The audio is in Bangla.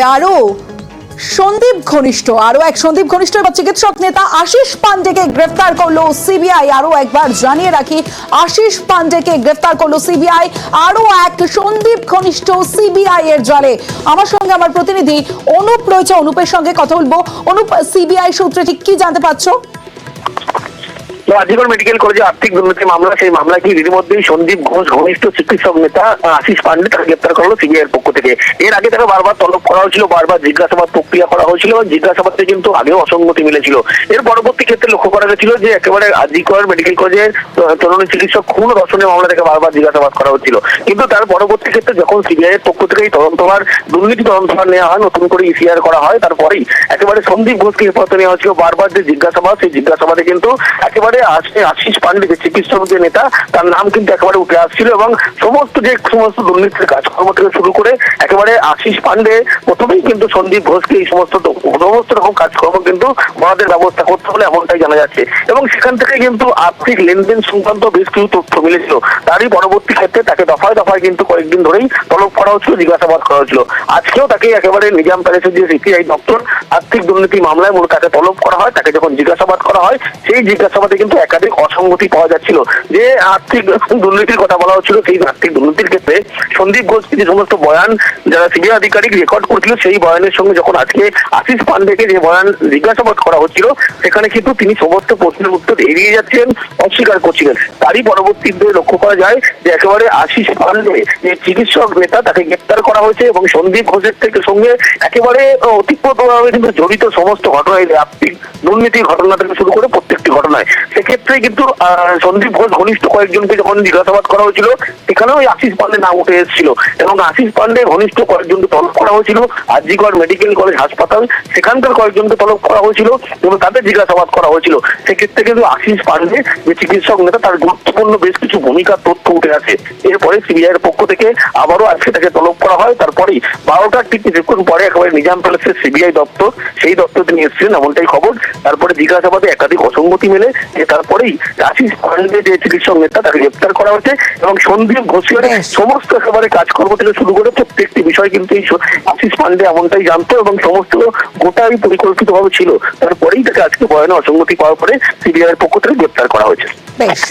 আরো সন্দীপ ঘনিষ্ঠ আরো এক সন্দীপ ঘনিষ্ঠ এবং চিকিৎসক নেতা আশিস পান্ডেকে গ্রেফতার করলো সিবিআই। আরো একবার জানিয়ে রাখি, আশিস পান্ডেকে গ্রেফতার করলো সিবিআই। আরো এক সন্দীপ ঘনিষ্ঠ সিবিআই এর জালে। আমার সঙ্গে আমার প্রতিনিধি অনুপ রয়েছে, অনুপের সঙ্গে কথা বলবো। অনুপ, সিবিআই সূত্রে ঠিক কি জানতে পারছো? আজিগড় মেডিকেল কলেজে আর্থিক দুর্নীতি মামলা, সেই মামলা কি ইতিমধ্যেই সন্দীপ ঘোষ ঘনিষ্ঠ চিকিৎসক নেতা আশিস পান্ডে তাকে গ্রেপ্তার করলো সিবিআই এর পক্ষ থেকে। এর আগে তাকে বারবার তলব করা হয়েছিল, বারবার জিজ্ঞাসাবাদ প্রক্রিয়া করা হয়েছিল এবং জিজ্ঞাসাবাদে কিন্তু আগেও অসঙ্গতি মিলেছিল। এর পরবর্তী ক্ষেত্রে লক্ষ্য করা গেছিল যে একেবারে আজিগড় মেডিকেল কলেজের তরুণী চিকিৎসক খুন ও ধর্ষণের মামলা থেকে বারবার জিজ্ঞাসাবাদ করা হচ্ছিল। কিন্তু তার পরবর্তী ক্ষেত্রে যখন সিবিআই এর পক্ষ থেকে এই তদন্তভার দুর্নীতি তদন্তভার নেওয়া হয়, নতুন করে ইসিআর করা হয়, তারপরেই একেবারে সন্দীপ ঘোষকে হেফাজতে নেওয়া হচ্ছিল। বারবার যে জিজ্ঞাসাবাদ, সেই জিজ্ঞাসাবাদে কিন্তু একেবারে আশিস পান্ডে যে চিকিৎসক যে নেতা, তার নাম কিন্তু একেবারে উঠে আসছিল এবং সমস্ত দুর্নীতির কাজকর্ম থেকে শুরু করে একেবারে আশিস পান্ডে প্রথমেই কিন্তু সন্দীপ ঘোষকে এই সমস্ত রকম কাজকর্ম কিন্তু বরাদের ব্যবস্থা করতে হলে এমনটাই জানা যাচ্ছে। এবং সেখান থেকে কিন্তু আর্থিক লেনদেন সংক্রান্ত বেশ কিছু তথ্য মিলেছিল। তারই পরবর্তী ক্ষেত্রে তাকে দফায় দফায় কিন্তু কয়েকদিন ধরেই তলব করা হচ্ছিল, জিজ্ঞাসাবাদ করা হচ্ছিল। আজকেও তাকে একেবারে নিজাম প্যালেসের যে সিপিআই দপ্তর আর্থিক দুর্নীতি মামলায় মূলত তাকে তলব করা হয়। তাকে যখন জিজ্ঞাসাবাদ করা হয়, সেই জিজ্ঞাসাবাদে কিন্তু একাধিক অসঙ্গতি পাওয়া যাচ্ছিল। যে আর্থিক দুর্নীতির কথা বলা হচ্ছিল, সেই আর্থিক দুর্নীতির ক্ষেত্রে সন্দীপ ঘোষ যে সমস্ত বয়ান যারা সিবিআই আধিকারিক রেকর্ড করছিল, সেই বয়ানের সঙ্গে যখন আজকে আশিস পান্ডেকে যে বয়ান জিজ্ঞাসাবাদ করা হচ্ছিল, সেখানে কিন্তু তিনি সমস্ত প্রশ্নের উত্তর এড়িয়ে যাচ্ছেন, অস্বীকার করছিলেন। তারই পরবর্তীতে লক্ষ্য করা যায় যে একেবারে আশিস পান্ডে যে চিকিৎসক নেতা, তাকে গ্রেপ্তার করা হয়েছে এবং সন্দীপ ঘোষের থেকে সঙ্গে একেবারে অতিপ্রতভাবে কিন্তু জড়িত সমস্ত ঘটনায়, আর্থিক দুর্নীতির ঘটনা থেকে শুরু করে প্রত্যেকটি ঘটনায়। সেক্ষেত্রে কিন্তু সন্দীপ ঘোষ ঘনিষ্ঠ কয়েকজনকে যখন জিজ্ঞাসাবাদ করা হয়েছিল, সেখানেও আশিস পান্ডে নাম উঠে এসেছিল এবং আশিস পান্ডে ঘনিষ্ঠ কয়েকজনকে তলব করা হয়েছিল আজিগড় মেডিকেল কলেজ হাসপাতাল, সেখানকার কয়েকজনকে তলব করা হয়েছিল এবং তাদের জিজ্ঞাসাবাদ করা হয়েছিল। সেক্ষেত্রে কিন্তু আশিস পান্ডে যে চিকিৎসক নেতা, তার গুরুত্বপূর্ণ বেশ কিছু ভূমিকার তথ্য উঠে আসে। এরপরে সিবিআই এর পক্ষ থেকে আবারও আজকে তাকে তলব করা হয়। তারপরেই 12টার ঠিক কিছুক্ষণ পরে একেবারে নিজাম প্যালেসের সিবিআই দপ্তর, সেই দপ্তর তিনি এসেছিলেন এমনটাই খবর। তারপরে জিজ্ঞাসাবাদে একাধিক অসঙ্গতি মেলে, তারপরেই আশিস পান্ডে যে চিকিৎসক নেতা, তাকে গ্রেপ্তার করা হয়েছে এবং সন্দীপ ঘোষের সমস্ত একেবারে কাজকর্ম থেকে শুরু করে প্রত্যেকটি বিষয় কিন্তু এই আশিস পান্ডে এমনটাই জানতো এবং সমস্ত গোটাই পরিকল্পিত ভাবে ছিল। তারপরেই তাকে আজকে বয়ানে অসঙ্গতি পাওয়ার পরে সিবিআই এর পক্ষ থেকে গ্রেপ্তার করা হয়েছে। বেশ।